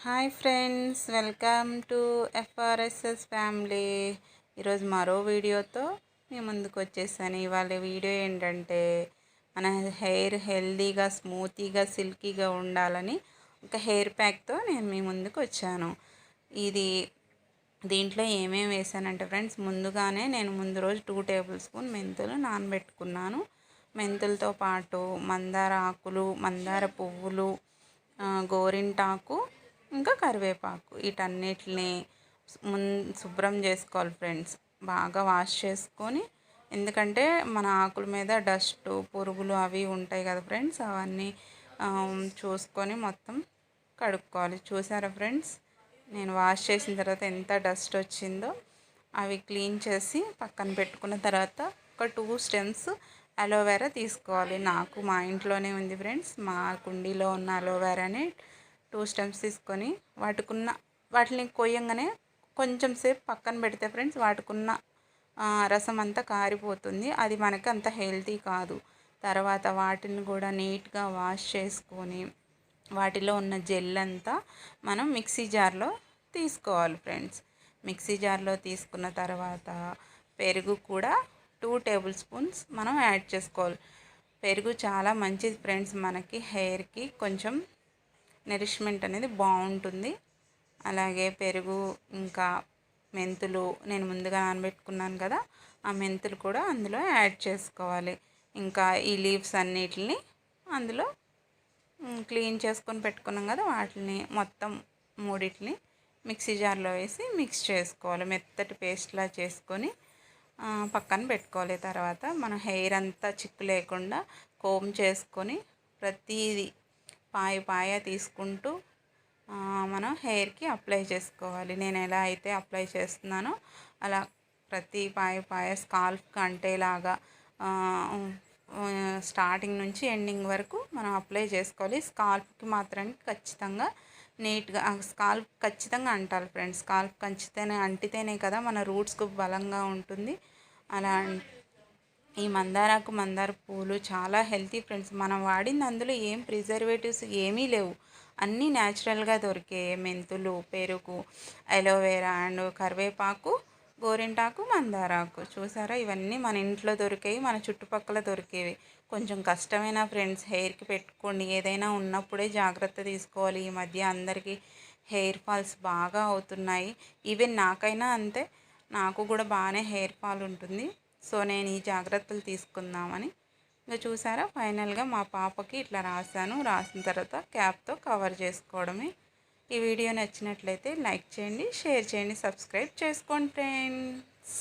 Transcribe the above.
Hi friends, welcome to FRSS family. ఈరోజు మరో వీడియోతో మీ ముందుకు వచ్చేసాను. ఇవాళ వీడియో ఏంటంటే మన హెయిర్ హెల్దీగా, స్మూతీగా, సిల్కీగా ఉండాలని ఒక హెయిర్ ప్యాక్తో నేను మీ ముందుకు వచ్చాను. ఇది దీంట్లో ఏమేమి వేసానంటే ఫ్రెండ్స్, ముందుగానే నేను ముందు రోజు 2 టేబుల్ స్పూన్ మెంతులు నానబెట్టుకున్నాను. మెంతులతో పాటు మందార ఆకులు, మందార పువ్వులు, గోరింటాకు, ఇంకా కరివేపాకు, వీటన్నిటిని శుభ్రం చేసుకోవాలి ఫ్రెండ్స్. బాగా వాష్ చేసుకొని, ఎందుకంటే మన ఆకుల మీద డస్ట్, పురుగులు అవి ఉంటాయి కదా ఫ్రెండ్స్, అవన్నీ చూసుకొని మొత్తం కడుక్కోవాలి. చూసారా ఫ్రెండ్స్, నేను వాష్ చేసిన తర్వాత ఎంత డస్ట్ వచ్చిందో. అవి క్లీన్ చేసి పక్కన పెట్టుకున్న తర్వాత ఒక 2 స్టెమ్స్ అలోవెరా తీసుకోవాలి. నాకు మా ఇంట్లోనే ఉంది ఫ్రెండ్స్, మా కుండీలో ఉన్న అలోవెరాని 2 స్టెమ్స్ తీసుకొని వాటిని కొయ్యంగానే కొంచెం సేపు పక్కన పెడితే ఫ్రెండ్స్, వాటికున్న రసం అంతా కారిపోతుంది. అది మనకి అంత హెల్తీ కాదు. తర్వాత వాటిని కూడా నీట్గా వాష్ చేసుకొని వాటిలో ఉన్న జెల్ అంతా మనం మిక్సీ జార్లో తీసుకోవాలి ఫ్రెండ్స్. మిక్సీ జార్లో తీసుకున్న తర్వాత పెరుగు కూడా 2 టేబుల్ స్పూన్స్ మనం యాడ్ చేసుకోవాలి. పెరుగు చాలా మంచిది ఫ్రెండ్స్, మనకి హెయిర్కి కొంచెం నరిష్మెంట్ అనేది బాగుంటుంది. అలాగే పెరుగు, ఇంకా మెంతులు నేను ముందుగా నానబెట్టుకున్నాను కదా, ఆ మెంతులు కూడా అందులో యాడ్ చేసుకోవాలి. ఇంకా ఈ లీవ్స్ అన్నిటిని అందులో క్లీన్ చేసుకొని పెట్టుకున్నాం కదా, వాటిని మొత్తం మూడిటిని మిక్సీ జార్లో వేసి మిక్స్ చేసుకోవాలి. మెత్తటి పేస్ట్లా చేసుకొని పక్కన పెట్టుకోవాలి. తర్వాత మన హెయిర్ అంతా చిక్కు లేకుండా కోమ్ చేసుకొని ప్రతిదీ పాయ తీసుకుంటూ మనం హెయిర్కి అప్లై చేసుకోవాలి. నేను ఎలా అయితే అప్లై చేస్తున్నానో అలా ప్రతి పాయ స్కాల్ఫ్కి అంటేలాగా స్టార్టింగ్ నుంచి ఎండింగ్ వరకు మనం అప్లై చేసుకోవాలి. స్కాల్ఫ్కి మాత్రానికి ఖచ్చితంగా నీట్గా స్కాల్ఫ్ ఖచ్చితంగా అంటాలి ఫ్రెండ్స్. స్కాల్ఫ్ ఖచ్చితంగా అంటితేనే కదా మన రూట్స్కు బలంగా ఉంటుంది. అలా ఈ మందార పూలు చాలా హెల్తీ ఫ్రెండ్స్. మనం వాడింది అందులో ఏం ప్రిజర్వేటివ్స్ ఏమీ లేవు, అన్నీ న్యాచురల్గా దొరికే మెంతులు, పెరుగు, అలోవెరా అండ్ కరివేపాకు, గోరింటాకు, మందారాకు. చూసారా, ఇవన్నీ మన ఇంట్లో దొరికేవి, మన చుట్టుపక్కల దొరికేవి. కొంచెం కష్టమైన ఫ్రెండ్స్, హెయిర్కి పెట్టుకోండి. ఏదైనా ఉన్నప్పుడే జాగ్రత్త తీసుకోవాలి. ఈ మధ్య అందరికీ హెయిర్ ఫాల్స్ బాగా అవుతున్నాయి. ఈవెన్ నాకైనా అంతే, నాకు కూడా బాగానే హెయిర్ ఫాల్ ఉంటుంది. సో నేను ఈ జాగ్రత్తలు తీసుకుందామని ఇంకా చూసారా, ఫైనల్గా మా పాపకి ఇట్లా రాసిన తర్వాత క్యాప్తో కవర్ చేసుకోవడమే. ఈ వీడియో నచ్చినట్లయితే లైక్ చేయండి, షేర్ చేయండి, సబ్స్క్రైబ్ చేసుకోండి ఫ్రెండ్స్.